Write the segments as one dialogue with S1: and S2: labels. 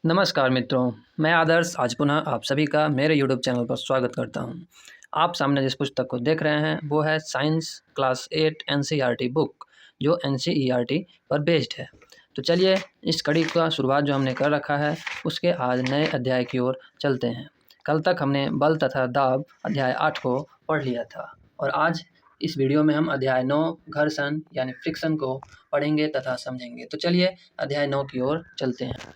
S1: नमस्कार मित्रों, मैं आदर्श आज पुनः आप सभी का मेरे यूट्यूब चैनल पर स्वागत करता हूं। आप सामने जिस पुस्तक को देख रहे हैं वो है साइंस क्लास 8 एनसीईआरटी बुक, जो एनसीईआरटी पर बेस्ड है। तो चलिए इस कड़ी का शुरुआत जो हमने कर रखा है उसके आज नए अध्याय की ओर चलते हैं। कल तक हमने बल तथा दाब अध्याय 8 को पढ़ लिया था और आज इस वीडियो में हम अध्याय 9 घर्षण यानी फ्रिक्शन को पढ़ेंगे तथा समझेंगे। तो चलिए अध्याय 9 की ओर चलते हैं।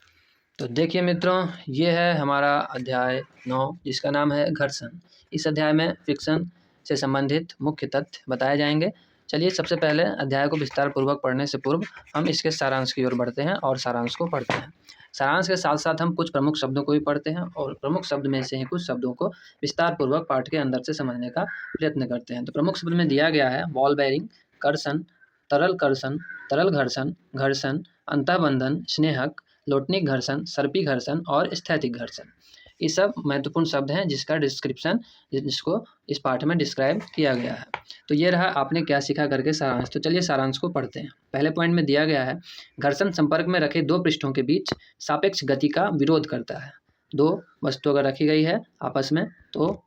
S1: तो देखिए मित्रों, ये है हमारा अध्याय 9 जिसका नाम है घर्षण। इस अध्याय में फ्रिक्शन से संबंधित मुख्य तथ्य बताए जाएंगे। चलिए सबसे पहले अध्याय को विस्तार पूर्वक पढ़ने से पूर्व हम इसके सारांश की ओर बढ़ते हैं और सारांश को पढ़ते हैं। सारांश के साथ साथ हम कुछ प्रमुख शब्दों को भी पढ़ते हैं और प्रमुख शब्द में से ही कुछ शब्दों को विस्तार पूर्वक पाठ के अंदर से समझने का प्रयत्न करते हैं। तो प्रमुख शब्द में दिया गया है बॉल बेयरिंग, कर्षण, तरल घर्षण, घर्षण, अंतःबंधन, स्नेहक, लोटनिक घर्षण, सर्पी घर्षण और स्थैतिक घर्षण। ये सब महत्वपूर्ण शब्द हैं जिसका डिस्क्रिप्शन जिसको इस पाठ में डिस्क्राइब किया गया है। तो ये रहा आपने क्या सीखा करके सारांश। तो चलिए सारांश को पढ़ते हैं। पहले पॉइंट में दिया गया है घर्षण संपर्क में रखे दो पृष्ठों के बीच सापेक्ष गति का विरोध करता है। दो वस्तु अगर रखी गई है आपस में तो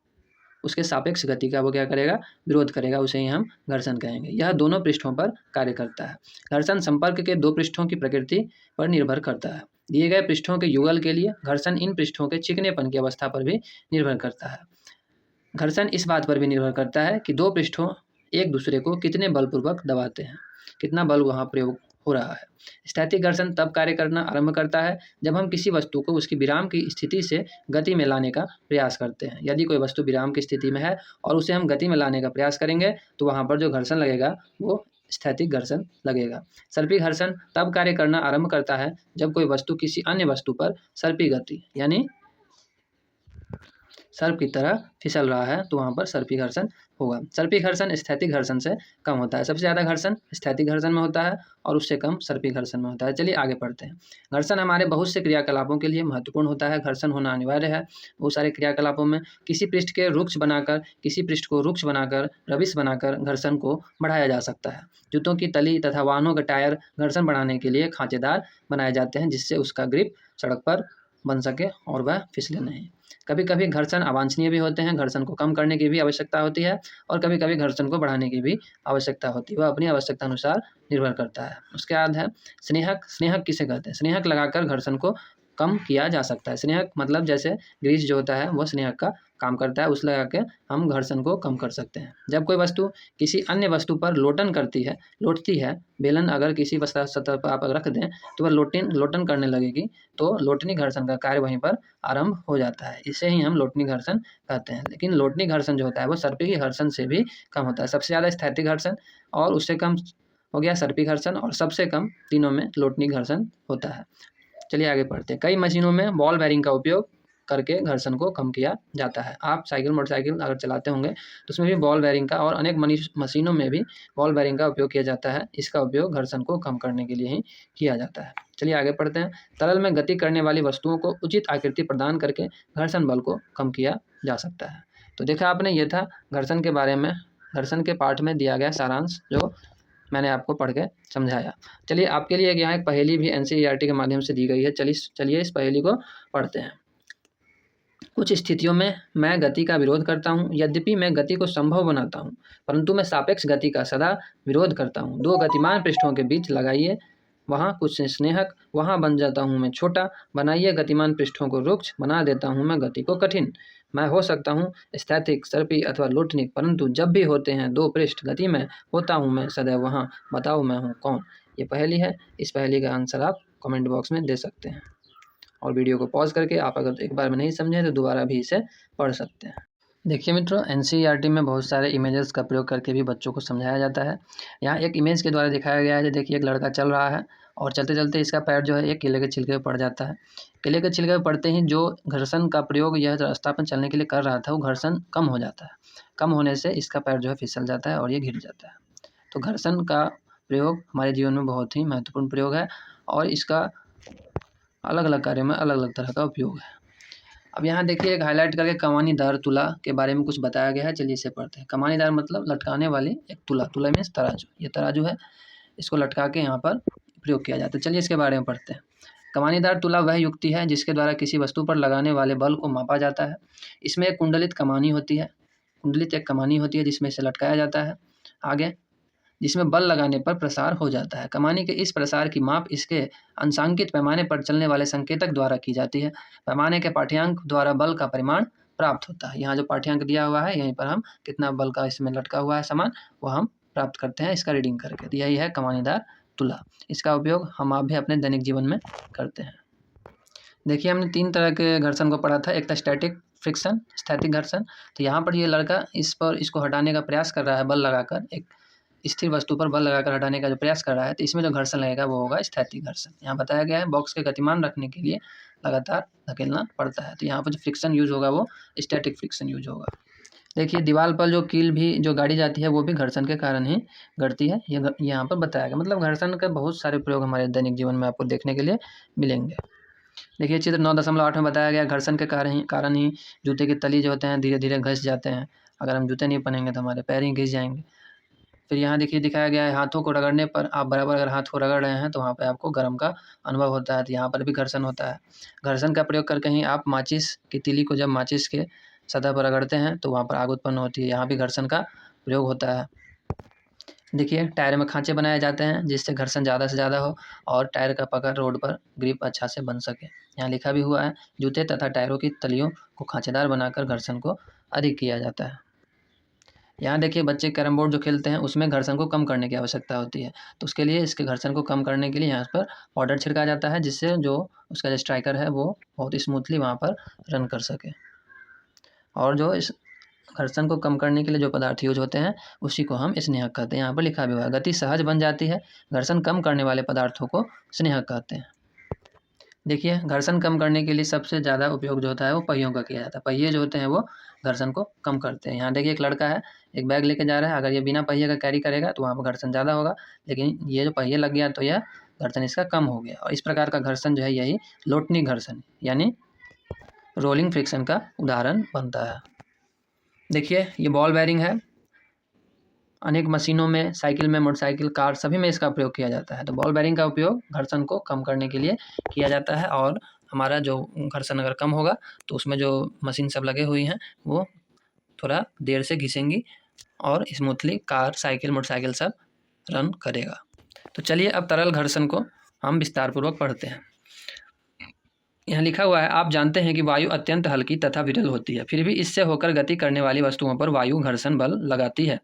S1: उसके सापेक्ष गति का वो क्या करेगा, विरोध करेगा, उसे ही हम घर्षण कहेंगे। यह दोनों पृष्ठों पर कार्य करता है। घर्षण संपर्क के दो पृष्ठों की प्रकृति पर निर्भर करता है। दिए गए पृष्ठों के युगल के लिए घर्षण इन पृष्ठों के चिकनेपन की अवस्था पर भी निर्भर करता है। घर्षण इस बात पर भी निर्भर करता है कि दो पृष्ठों एक दूसरे को कितने बलपूर्वक दबाते हैं, कितना बल वहाँ प्रयोग हो रहा है। स्थैतिक घर्षण तब कार्य करना आरंभ करता है जब हम किसी वस्तु को उसकी विराम की स्थिति से गति में लाने का प्रयास करते हैं। यदि कोई वस्तु विराम की स्थिति में है और उसे हम गति में लाने का प्रयास करेंगे तो वहाँ पर जो घर्षण लगेगा वो स्थैतिक घर्षण लगेगा। सर्पी घर्षण तब कार्य करना आरंभ करता है जब कोई वस्तु किसी अन्य वस्तु पर सर्पी गति यानी सर्प की तरह फिसल रहा है तो वहाँ पर सर्पी घर्षण होगा। सर्पी घर्षण स्थैतिक घर्षण से कम होता है। सबसे ज़्यादा घर्षण स्थैतिक घर्षण में होता है और उससे कम सर्पी घर्षण में होता है। चलिए आगे पढ़ते हैं। घर्षण हमारे बहुत से क्रियाकलापों के लिए महत्वपूर्ण होता है। घर्षण होना अनिवार्य है। बहुत सारे क्रियाकलापों में किसी पृष्ठ को रुक्ष बनाकर रविश बनाकर घर्षण को बढ़ाया जा सकता है। जूतों की तली तथा वाहनों के टायर घर्षण बढ़ाने के लिए खांचेदार बनाए जाते हैं जिससे उसका ग्रिप सड़क पर बन सके और वह फिसले नहीं। कभी कभी घर्षण अवांछनीय भी होते हैं। घर्षण को कम करने की भी आवश्यकता होती है और कभी कभी घर्षण को बढ़ाने की भी आवश्यकता होती है। वह अपनी आवश्यकता अनुसार निर्भर करता है। उसके बाद है स्नेहक। स्नेहक किसे कहते हैं? स्नेहक लगाकर घर्षण को कम किया जा सकता है। स्नेहक मतलब जैसे ग्रीस जो होता है वह स्नेहक का काम करता है, उस लगा के हम घर्षण को कम कर सकते हैं। जब कोई वस्तु किसी अन्य वस्तु पर लोटती है, बेलन अगर किसी सतह पर आप रख दें तो वह लोटन करने लगेगी, तो लोटनी घर्षण का कार्य वहीं पर आरंभ हो जाता है। इसे ही हम लोटनी घर्षण कहते हैं। लेकिन लोटनी घर्षण जो होता है वो सर्पी की घर्षण से भी कम होता है। सबसे ज़्यादा स्थैतिक घर्षण और उससे कम हो गया सर्पी घर्षण और सबसे कम तीनों में लोटनी घर्षण होता है। चलिए आगे पढ़ते हैं। कई मशीनों में बॉल बेयरिंग का उपयोग करके घर्षण को कम किया जाता है। आप मोटरसाइकिल अगर चलाते होंगे तो उसमें भी बॉल बेयरिंग का और अनेक मशीनों में भी बॉल बेयरिंग का उपयोग किया जाता है। इसका उपयोग घर्षण को कम करने के लिए ही किया जाता है। चलिए आगे पढ़ते हैं। तरल में गति करने वाली वस्तुओं को उचित आकृति प्रदान करके घर्षण बल को कम किया जा सकता है। तो देखा आपने, ये था घर्षण के बारे में, घर्षण के पाठ में दिया गया सारांश जो मैंने आपको पढ़ के समझाया। चलिए आपके लिए यहाँ एक पहेली भी एनसीईआरटी के माध्यम से दी गई है। चलिए इस पहेली को पढ़ते हैं। कुछ स्थितियों में मैं गति का विरोध करता हूँ, यद्यपि मैं गति को संभव बनाता हूँ, परंतु मैं सापेक्ष गति का सदा विरोध करता हूँ। दो गतिमान पृष्ठों के बीच लगाइए वहाँ कुछ स्नेहक, वहाँ बन जाता हूँ मैं छोटा। बनाइए गतिमान पृष्ठों को रुक्ष, बना देता हूँ मैं गति को कठिन। मैं हो सकता हूँ स्थैतिक, सर्पी अथवा लोटनिक, परंतु जब भी होते हैं दो पृष्ठ गति में होता हूँ मैं सदैव वहाँ। बताओ मैं हूँ कौन? ये पहेली है। इस पहेली का आंसर आप कमेंट बॉक्स में दे सकते हैं और वीडियो को पॉज करके आप अगर एक बार में नहीं समझे तो दोबारा भी इसे पढ़ सकते हैं। देखिए मित्रों, एनसीईआरटी में बहुत सारे इमेजेस का प्रयोग करके भी बच्चों को समझाया जाता है। यहाँ एक इमेज के द्वारा दिखाया गया है। देखिए एक लड़का चल रहा है और चलते चलते इसका पैर जो है एक केले के छिलके पर पड़ जाता है। केले के छिलके पर पड़ते ही जो घर्षण का प्रयोग यह रास्ता पर चलने के लिए कर रहा था वो घर्षण कम हो जाता है। कम होने से इसका पैर जो है फिसल जाता है और ये गिर जाता है। तो घर्षण का प्रयोग हमारे जीवन में बहुत ही महत्वपूर्ण प्रयोग है और इसका अलग अलग कार्यों में अलग अलग तरह का उपयोग है। अब यहाँ देखिए एक हाईलाइट करके कमानीदार तुला के बारे में कुछ बताया गया है। चलिए इसे पढ़ते हैं। कमानीदार मतलब लटकाने वाली एक तुला। तुला मीन्स तराजू। ये तराजू है, इसको लटका के यहाँ पर प्रयोग किया जाता है। चलिए इसके बारे में पढ़ते हैं। कमानीदार तुला वह युक्ति है जिसके द्वारा किसी वस्तु पर लगाने वाले बल को मापा जाता है। इसमें एक कुंडलित कमानी होती है, कुंडलित एक कमानी होती है जिसमें इसे लटकाया जाता है आगे, जिसमें बल लगाने पर प्रसार हो जाता है। कमानी के इस प्रसार की माप इसके अंशांकित पैमाने पर चलने वाले संकेतक द्वारा की जाती है। पैमाने के पाठ्यांक द्वारा बल का परिमाण प्राप्त होता है। यहाँ जो पाठ्यांक दिया हुआ है यहीं पर हम कितना बल का इसमें लटका हुआ है सामान वो हम प्राप्त करते हैं इसका रीडिंग करके। तो यही है कमानीदार तुला। इसका उपयोग हम आप भी अपने दैनिक जीवन में करते हैं। देखिए हमने 3 तरह के घर्षण को पढ़ा था। एक था स्टैटिक फ्रिक्शन, स्थैतिक घर्षण। तो यहाँ पर ये लड़का इसको हटाने का प्रयास कर रहा है बल लगाकर, एक स्थिर वस्तु पर बल लगाकर हटाने का जो प्रयास कर रहा है, तो इसमें जो घर्षण लगेगा वो होगा स्थैतिक घर्षण। यहाँ बताया गया है बॉक्स के गतिमान रखने के लिए लगातार धकेलना पड़ता है। तो यहाँ पर जो फ्रिक्शन यूज होगा वो स्टैटिक फ्रिक्शन यूज होगा। देखिए दीवार पर जो कील भी जो गाड़ी जाती है वो भी घर्षण के कारण ही गड़ती है, ये यहाँ पर बताया गया। मतलब घर्षण के बहुत सारे प्रयोग हमारे दैनिक जीवन में आपको देखने के लिए मिलेंगे। देखिए चित्र 9.8 में बताया गया घर्षण के कारण ही जूते की तली जो होते हैं धीरे धीरे घिस जाते हैं। अगर हम जूते नहीं पहनेंगे तो हमारे पैर ही घिस जाएंगे। फिर यहाँ देखिए दिखाया गया है हाथों को रगड़ने पर आप बराबर अगर हाथ को रगड़ रहे हैं तो वहाँ पे आपको गर्म का अनुभव होता है। तो यहाँ पर भी घर्षण होता है। घर्षण का प्रयोग करके ही आप माचिस की तीली को जब माचिस के सतह पर रगड़ते हैं तो वहाँ पर आग उत्पन्न होती है। यहाँ भी घर्षण का प्रयोग होता है। देखिए टायर में खांचे बनाए जाते हैं जिससे घर्षण ज़्यादा से ज़्यादा हो और टायर का पकड़ रोड पर ग्रिप अच्छा से बन सके। यहाँ लिखा भी हुआ है जूते तथा टायरों की तलियों को खांचेदार बनाकर घर्षण को अधिक किया जाता है। यहाँ देखिए बच्चे कैरम बोर्ड जो खेलते हैं उसमें घर्षण को कम करने की आवश्यकता होती है। तो उसके लिए इसके घर्षण को कम करने के लिए यहाँ पर पाउडर छिड़का जाता है जिससे जो उसका जो स्ट्राइकर है वो बहुत स्मूथली वहाँ पर रन कर सके। और जो इस घर्षण को कम करने के लिए जो पदार्थ यूज होते हैं उसी को हम स्नेहक कहते हैं। यहाँ पर लिखा भी हुआ है गति सहज बन जाती है, घर्षण कम करने वाले पदार्थों को स्नेहक कहते हैं। देखिए घर्षण कम करने के लिए सबसे ज़्यादा उपयोग जो होता है वो पहियों का किया जाता है। पहिए जो होते हैं वो घर्षण को कम करते हैं। यहाँ देखिए एक लड़का है एक बैग लेके जा रहा है, अगर ये बिना पहिए का कैरी करेगा तो वहाँ पर घर्षण ज़्यादा होगा, लेकिन ये जो पहिए लग गया तो यह घर्षण इसका कम हो गया। और इस प्रकार का घर्षण जो है यही लोटनी घर्षण यानी रोलिंग फ्रिक्शन का उदाहरण बनता है। देखिए ये बॉल बेयरिंग है, अनेक मशीनों में, साइकिल में, मोटरसाइकिल, कार सभी में इसका प्रयोग किया जाता है। तो बॉल बेयरिंग का उपयोग घर्षण को कम करने के लिए किया जाता है और हमारा जो घर्षण अगर कम होगा तो उसमें जो मशीन सब लगे हुई हैं वो थोड़ा देर से घिसेंगी और स्मूथली कार, साइकिल, मोटरसाइकिल सब रन करेगा। तो चलिए अब तरल घर्षण को हम विस्तारपूर्वक पढ़ते हैं। यहाँ लिखा हुआ है आप जानते हैं कि वायु अत्यंत हल्की तथा विरल होती है, फिर भी इससे होकर गति करने वाली वस्तुओं पर वायु घर्षण बल लगाती है।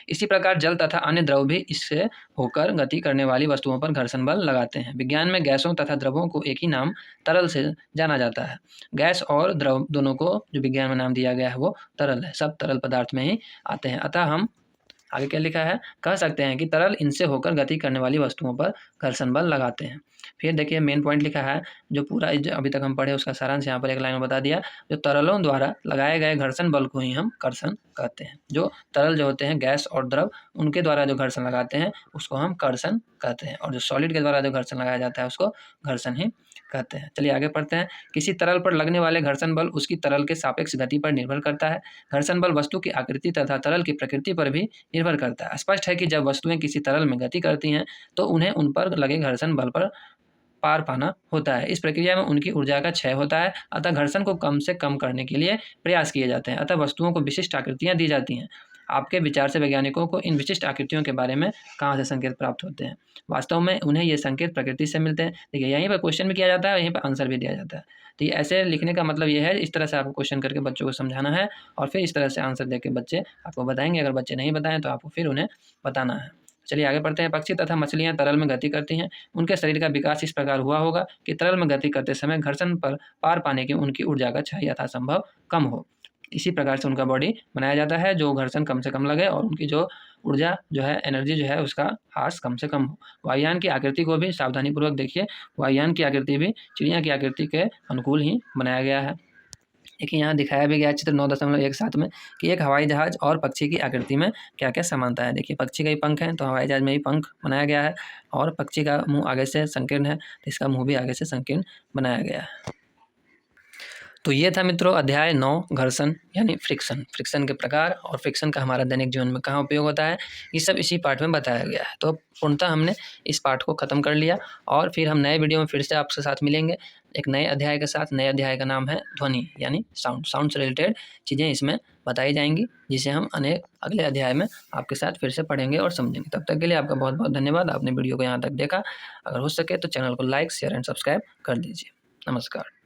S1: इसी प्रकार जल तथा अन्य द्रव भी इससे होकर गति करने वाली वस्तुओं पर घर्षण बल लगाते हैं। विज्ञान में गैसों तथा द्रवों को एक ही नाम तरल से जाना जाता है। गैस और द्रव दोनों को जो विज्ञान में नाम दिया गया है वो तरल है, सब तरल पदार्थ में ही आते हैं। अतः हम आगे क्या लिखा है कह सकते हैं कि तरल इनसे होकर गति करने वाली वस्तुओं पर घर्षण बल लगाते हैं। फिर देखिए मेन पॉइंट लिखा है जो पूरा अभी तक हम पढ़े उसका सारांश यहाँ पर एक लाइन में बता दिया। जो तरलों द्वारा लगाए गए घर्षण बल को ही हम कर्षण कहते हैं। जो तरल जो होते हैं गैस और द्रव उनके द्वारा जो घर्षण लगाते हैं उसको हम कर्षण कहते हैं और जो सॉलिड के द्वारा जो घर्षण लगाया जाता है उसको घर्षण ही कहते हैं। चलिए आगे पढ़ते हैं। किसी तरल पर लगने वाले घर्षण बल उसकी तरल के सापेक्ष गति पर निर्भर करता है। घर्षण बल वस्तु की आकृति तथा तरल की प्रकृति पर भी निर्भर करता है। स्पष्ट है कि जब वस्तुएं किसी तरल में गति करती हैं तो उन्हें उन पर लगे घर्षण बल पर पार पाना होता है। इस प्रक्रिया में उनकी ऊर्जा का क्षय होता है, अतः घर्षण को कम से कम करने के लिए प्रयास किए जाते हैं। अतः वस्तुओं को विशिष्ट आकृतियां दी जाती हैं। आपके विचार से वैज्ञानिकों को इन विशिष्ट आकृतियों के बारे में कहाँ से संकेत प्राप्त होते हैं? वास्तव में उन्हें ये संकेत प्रकृति से मिलते हैं। देखिए यहीं पर क्वेश्चन भी किया जाता है, यहीं पर आंसर भी दिया जाता है। तो ये ऐसे लिखने का मतलब ये है, इस तरह से आपको क्वेश्चन करके बच्चों को समझाना है और फिर इस तरह से आंसर देकर बच्चे आपको बताएंगे। अगर बच्चे नहीं बताएं तो आपको फिर उन्हें बताना है। चलिए आगे बढ़ते हैं। पक्षी तथा मछलियां तरल में गति करती हैं। उनके शरीर का विकास इस प्रकार हुआ होगा कि तरल में गति करते समय घर्षण पर पार पाने की उनकी ऊर्जा का क्षय यथासंभव कम हो। इसी प्रकार से उनका बॉडी बनाया जाता है जो घर्षण कम से कम लगे और उनकी जो ऊर्जा जो है, एनर्जी जो है, उसका ह्रास कम से कम हो। वायुयान की आकृति को भी सावधानीपूर्वक देखिए। वायुयान की आकृति भी चिड़िया की आकृति के अनुकूल ही बनाया गया है। देखिए यहाँ दिखाया भी गया चित्र 9.17 में कि एक हवाई जहाज और पक्षी की आकृति में क्या क्या समानता है। देखिए पक्षी का ही पंख है तो हवाई जहाज में भी पंख बनाया गया है और पक्षी का मुंह आगे से संकीर्ण है तो इसका मुंह भी आगे से संकीर्ण बनाया गया है। तो ये था मित्रों अध्याय 9 घर्षण यानी फ्रिक्शन के प्रकार और फ्रिक्शन का हमारा दैनिक जीवन में कहाँ उपयोग होता है, ये सब इसी पाठ में बताया गया है। तो पूर्णतः हमने इस पाठ को ख़त्म कर लिया और फिर हम नए वीडियो में फिर से आपके साथ मिलेंगे एक नए अध्याय के साथ। नए अध्याय का नाम है ध्वनि यानी साउंड से रिलेटेड चीज़ें इसमें बताई जाएंगी, जिसे हम अगले अध्याय में आपके साथ फिर से पढ़ेंगे और समझेंगे। तब तक के लिए आपका बहुत बहुत धन्यवाद। आपने वीडियो को यहाँ तक देखा। अगर हो सके तो चैनल को लाइक शेयर एंड सब्सक्राइब कर दीजिए। नमस्कार।